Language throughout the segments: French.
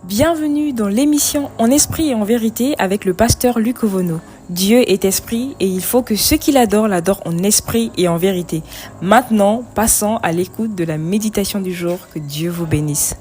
Bienvenue dans l'émission En esprit et en vérité avec le pasteur Luc Ovono. Dieu est esprit et il faut que ceux qui l'adorent en esprit et en vérité. Maintenant, passons à l'écoute de la méditation du jour. Que Dieu vous bénisse.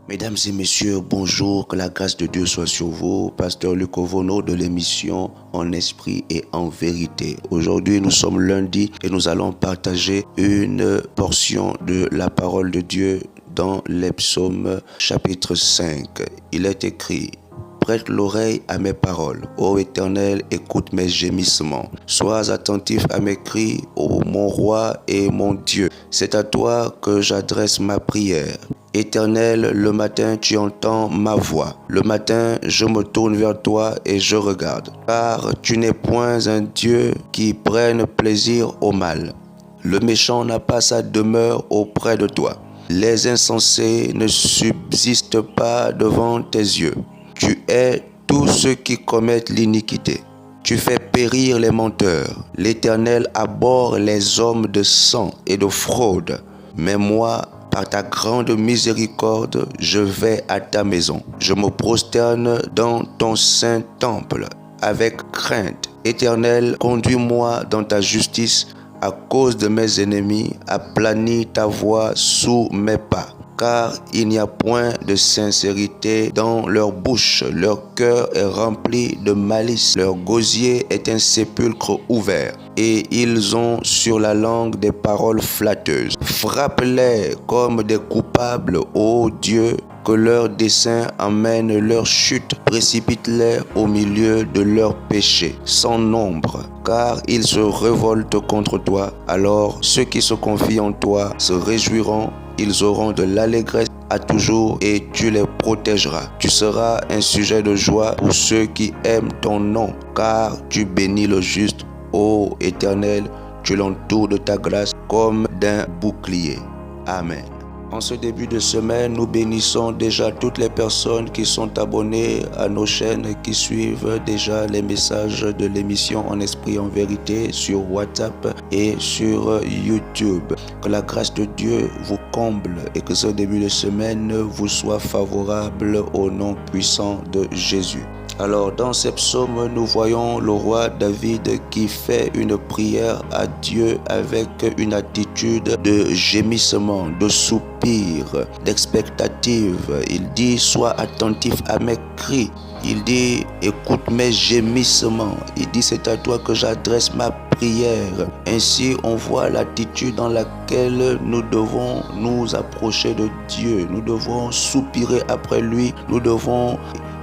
Mesdames et messieurs, bonjour, que la grâce de Dieu soit sur vous. Pasteur Luc Ovono de l'émission En esprit et en vérité. Aujourd'hui, nous sommes lundi et nous allons partager une portion de la parole de Dieu dans les psaumes chapitre 5. Il est écrit: prête l'oreille à mes paroles. Ô Éternel, écoute mes gémissements. Sois attentif à mes cris, ô mon roi et mon Dieu. C'est à toi que j'adresse ma prière. Éternel, le matin, tu entends ma voix. Le matin, je me tourne vers toi et je regarde. Car tu n'es point un Dieu qui prenne plaisir au mal. Le méchant n'a pas sa demeure auprès de toi. Les insensés ne subsistent pas devant tes yeux. Tu hais tous ceux qui commettent l'iniquité. Tu fais périr les menteurs. L'Éternel abhorre les hommes de sang et de fraude. Mais moi, par ta grande miséricorde, je vais à ta maison. Je me prosterne dans ton saint temple avec crainte. Éternel, conduis-moi dans ta justice. À cause de mes ennemis, aplanis ta voix sous mes pas. Car il n'y a point de sincérité dans leur bouche. Leur cœur est rempli de malice. Leur gosier est un sépulcre ouvert. Et ils ont sur la langue des paroles flatteuses. Frappe-les comme des coupables, ô Dieu, que leur dessein amène leur chute. Précipite-les au milieu de leurs péchés, sans nombre, car ils se révoltent contre toi. Alors ceux qui se confient en toi se réjouiront. Ils auront de l'allégresse à toujours et tu les protégeras. Tu seras un sujet de joie pour ceux qui aiment ton nom, car tu bénis le juste. Ô Éternel, tu l'entoures de ta grâce comme d'un bouclier. Amen. En ce début de semaine, nous bénissons déjà toutes les personnes qui sont abonnées à nos chaînes, qui suivent déjà les messages de l'émission En esprit et en vérité sur WhatsApp et sur YouTube. Que la grâce de Dieu vous comble et que ce début de semaine vous soit favorable au nom puissant de Jésus. Alors, dans ces psaumes, nous voyons le roi David qui fait une prière à Dieu avec une attitude de gémissement, de soupir, d'expectative. Il dit: sois attentif à mes cris. Il dit: écoute mes gémissements. Il dit: c'est à toi que j'adresse ma prière. Ainsi, on voit l'attitude dans laquelle nous devons nous approcher de Dieu. Nous devons soupirer après lui. Nous devons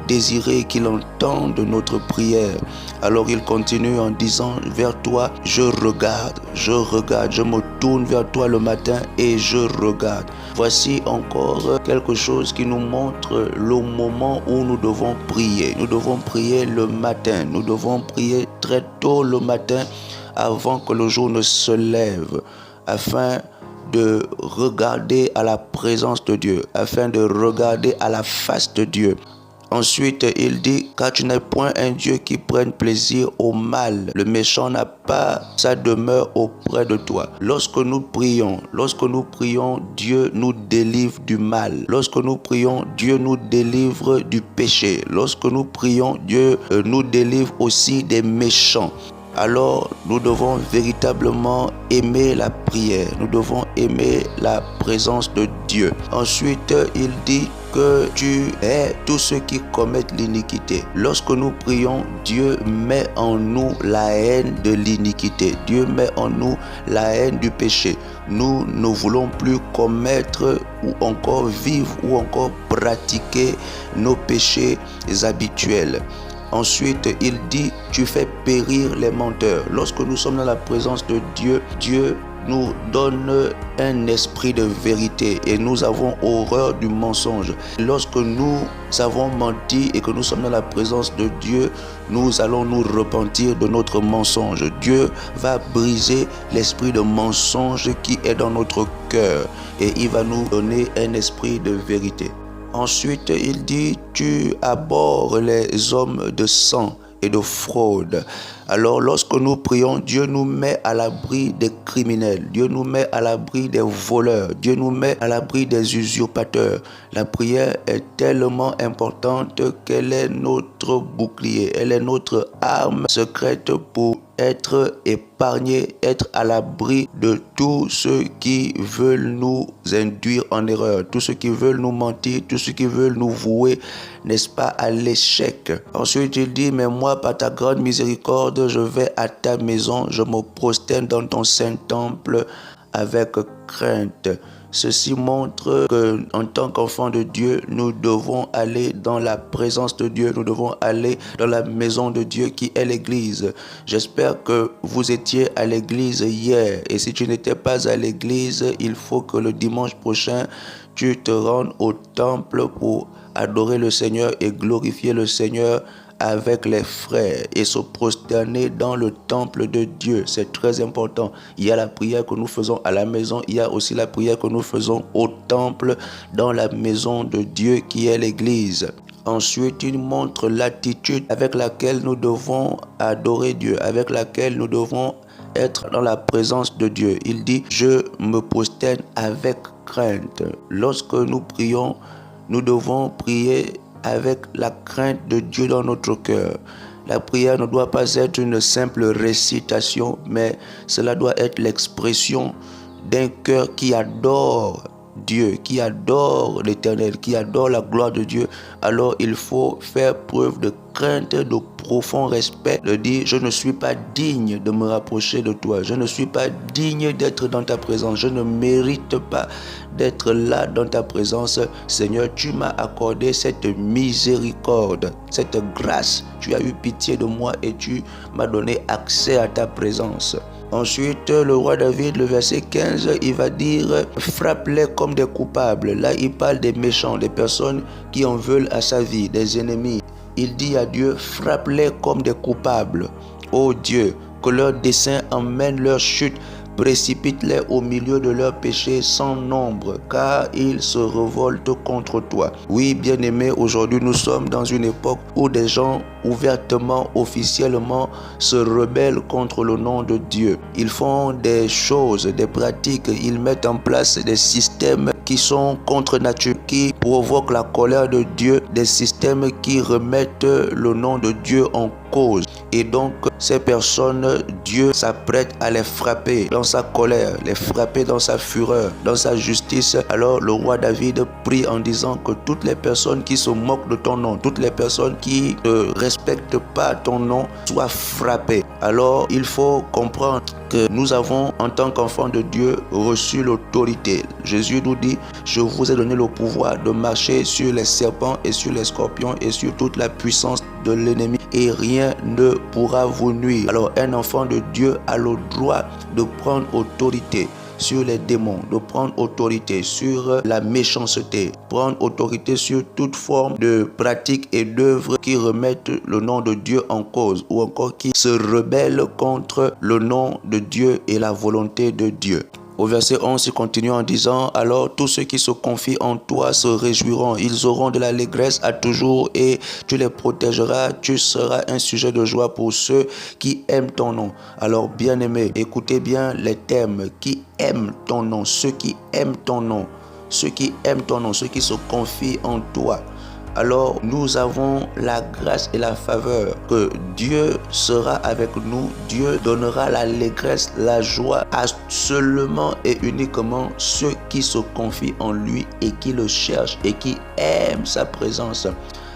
désirer qu'il entende notre prière. Alors il continue en disant: vers toi je regarde, je me tourne vers toi le matin et je regarde. Voici encore quelque chose qui nous montre le moment où nous devons prier. Nous devons prier le matin, nous devons prier très tôt le matin avant que le jour ne se lève, afin de regarder à la présence de Dieu, afin de regarder à la face de Dieu. Ensuite, il dit: car tu n'es point un Dieu qui prenne plaisir au mal. Le méchant n'a pas sa demeure auprès de toi. Lorsque nous prions, Dieu nous délivre du mal. Lorsque nous prions, Dieu nous délivre du péché. Lorsque nous prions, Dieu nous délivre aussi des méchants. Alors, nous devons véritablement aimer la prière. Nous devons aimer la présence de Dieu. Ensuite, il dit que tu hais tous ceux qui commettent l'iniquité. Lorsque nous prions, Dieu met en nous la haine de l'iniquité. Dieu met en nous la haine du péché. Nous ne voulons plus commettre ou encore vivre ou encore pratiquer nos péchés habituels. Ensuite, il dit: tu fais périr les menteurs. Lorsque nous sommes dans la présence de Dieu, Dieu nous donne un esprit de vérité et nous avons horreur du mensonge. Lorsque nous avons menti et que nous sommes dans la présence de Dieu, nous allons nous repentir de notre mensonge. Dieu va briser l'esprit de mensonge qui est dans notre cœur et il va nous donner un esprit de vérité. Ensuite, il dit: tu abhorres les hommes de sang et de fraude. Alors lorsque nous prions, Dieu nous met à l'abri des criminels, Dieu nous met à l'abri des voleurs, Dieu nous met à l'abri des usurpateurs. La prière est tellement importante qu'elle est notre bouclier, elle est notre arme secrète pour être épargné, être à l'abri de tous ceux qui veulent nous induire en erreur, tous ceux qui veulent nous mentir, tous ceux qui veulent nous vouer, n'est-ce pas, à l'échec. Ensuite, il dit, mais moi, par ta grande miséricorde, je vais à ta maison, je me prosterne dans ton saint temple avec crainte. Ceci montre qu'en tant qu'enfants de Dieu, nous devons aller dans la présence de Dieu, nous devons aller dans la maison de Dieu qui est l'église. J'espère que vous étiez à l'église hier et si tu n'étais pas à l'église, il faut que le dimanche prochain, tu te rendes au temple pour adorer le Seigneur et glorifier le Seigneur avec les frères et se prosterner dans le temple de Dieu. C'est très important. Il y a la prière que nous faisons à la maison, il y a aussi la prière que nous faisons au temple dans la maison de Dieu qui est l'église. Ensuite, il montre l'attitude avec laquelle nous devons adorer Dieu, avec laquelle nous devons être dans la présence de Dieu. Il dit, je me prosterne avec crainte. Lorsque nous prions, nous devons prier avec la crainte de Dieu dans notre cœur. La prière ne doit pas être une simple récitation, mais cela doit être l'expression d'un cœur qui adore Dieu, qui adore l'Éternel, qui adore la gloire de Dieu. Alors il faut faire preuve de crainte, de profond respect, de dire je ne suis pas digne de me rapprocher de toi, je ne suis pas digne d'être dans ta présence, je ne mérite pas d'être là dans ta présence. Seigneur, tu m'as accordé cette miséricorde, cette grâce, tu as eu pitié de moi et tu m'as donné accès à ta présence. Ensuite, le roi David, le verset 15, il va dire « Frappe-les comme des coupables ». Là, il parle des méchants, des personnes qui en veulent à sa vie, des ennemis. Il dit à Dieu « Frappe-les comme des coupables ». Ô Dieu, que leur dessein emmène leur chute, précipite-les au milieu de leurs péchés sans nombre, car ils se révoltent contre toi. Oui, bien-aimés, aujourd'hui nous sommes dans une époque où des gens ouvertement, officiellement se rebellent contre le nom de Dieu. Ils font des choses, des pratiques, ils mettent en place des systèmes qui sont contre nature, qui provoquent la colère de Dieu, des systèmes qui remettent le nom de Dieu en cause. Et donc, ces personnes, Dieu s'apprête à les frapper dans sa colère, les frapper dans sa fureur, dans sa justice. Alors, le roi David prie en disant que toutes les personnes qui se moquent de ton nom, toutes les personnes qui ne respectent pas ton nom, soient frappées. Alors, il faut comprendre que nous avons, en tant qu'enfants de Dieu, reçu l'autorité. Jésus nous dit, je vous ai donné le pouvoir de marcher sur les serpents et sur les scorpions et sur toute la puissance de l'ennemi et rien ne pourra vous nuire. Alors, un enfant de Dieu a le droit de prendre autorité sur les démons, de prendre autorité sur la méchanceté, prendre autorité sur toute forme de pratique et d'œuvre qui remettent le nom de Dieu en cause ou encore qui se rebellent contre le nom de Dieu et la volonté de Dieu. Au verset 11, il continue en disant « Alors tous ceux qui se confient en toi se réjouiront, ils auront de l'allégresse à toujours et tu les protégeras, tu seras un sujet de joie pour ceux qui aiment ton nom. » Alors bien-aimés, écoutez bien les thèmes qui aiment ton nom, ceux qui aiment ton nom, ceux qui aiment ton nom, ceux qui se confient en toi. Alors nous avons la grâce et la faveur que Dieu sera avec nous. Dieu donnera l'allégresse, la joie à seulement et uniquement ceux qui se confient en lui et qui le cherchent et qui aiment sa présence.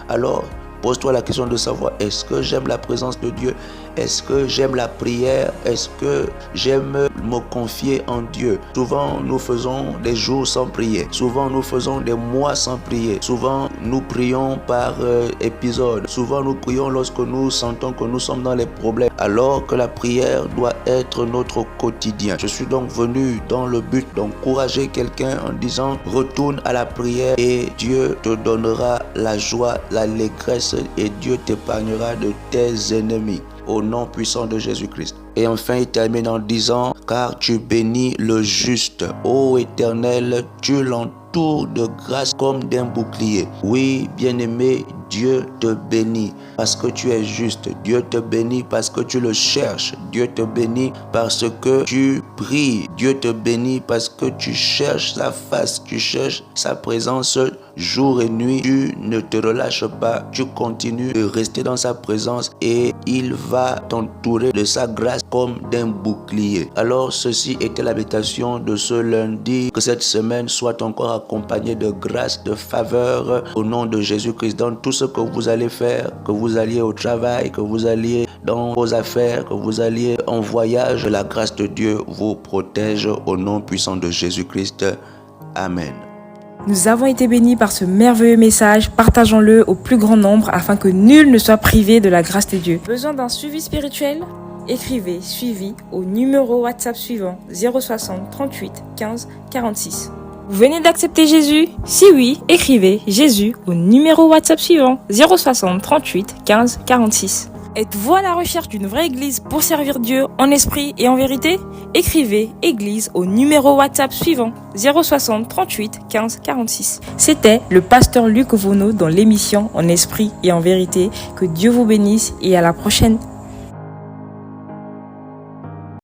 Alors pose-toi la question de savoir, est-ce que j'aime la présence de Dieu? Est-ce que j'aime la prière? Est-ce que j'aime me confier en Dieu? Souvent, nous faisons des jours sans prier. Souvent, nous faisons des mois sans prier. Souvent, nous prions par épisode. Souvent, nous prions lorsque nous sentons que nous sommes dans les problèmes. Alors que la prière doit être notre quotidien. Je suis donc venu dans le but d'encourager quelqu'un en disant, retourne à la prière et Dieu te donnera la joie, l'allégresse et Dieu t'épargnera de tes ennemis. Au nom puissant de Jésus-Christ. Et enfin, il termine en disant, car tu bénis le juste. Ô Éternel, tu l'entoures de grâce comme d'un bouclier. Oui, bien-aimé, Dieu te bénit parce que tu es juste. Dieu te bénit parce que tu le cherches. Dieu te bénit parce que tu pries. Dieu te bénit parce que tu cherches sa face, tu cherches sa présence jour et nuit. Tu ne te relâches pas, tu continues de rester dans sa présence et il va t'entourer de sa grâce comme d'un bouclier. Alors ceci était l'habitation de ce lundi. Que cette semaine soit encore accompagnée de grâce, de faveur au nom de Jésus-Christ dans tout ce que vous allez faire, que vous alliez au travail, que vous alliez dans vos affaires, que vous alliez en voyage. La grâce de Dieu vous protège au nom puissant de Jésus-Christ. Amen. Nous avons été bénis par ce merveilleux message. Partageons-le au plus grand nombre afin que nul ne soit privé de la grâce de Dieu. Besoin d'un suivi spirituel? Écrivez suivi au numéro WhatsApp suivant 060 38 15 46. Vous venez d'accepter Jésus? Si oui, écrivez Jésus au numéro WhatsApp suivant 060 38 15 46. Êtes-vous à la recherche d'une vraie église pour servir Dieu en esprit et en vérité? Écrivez Église au numéro WhatsApp suivant 060 38 15 46. C'était le pasteur Luc Ovono dans l'émission En esprit et en vérité. Que Dieu vous bénisse et à la prochaine.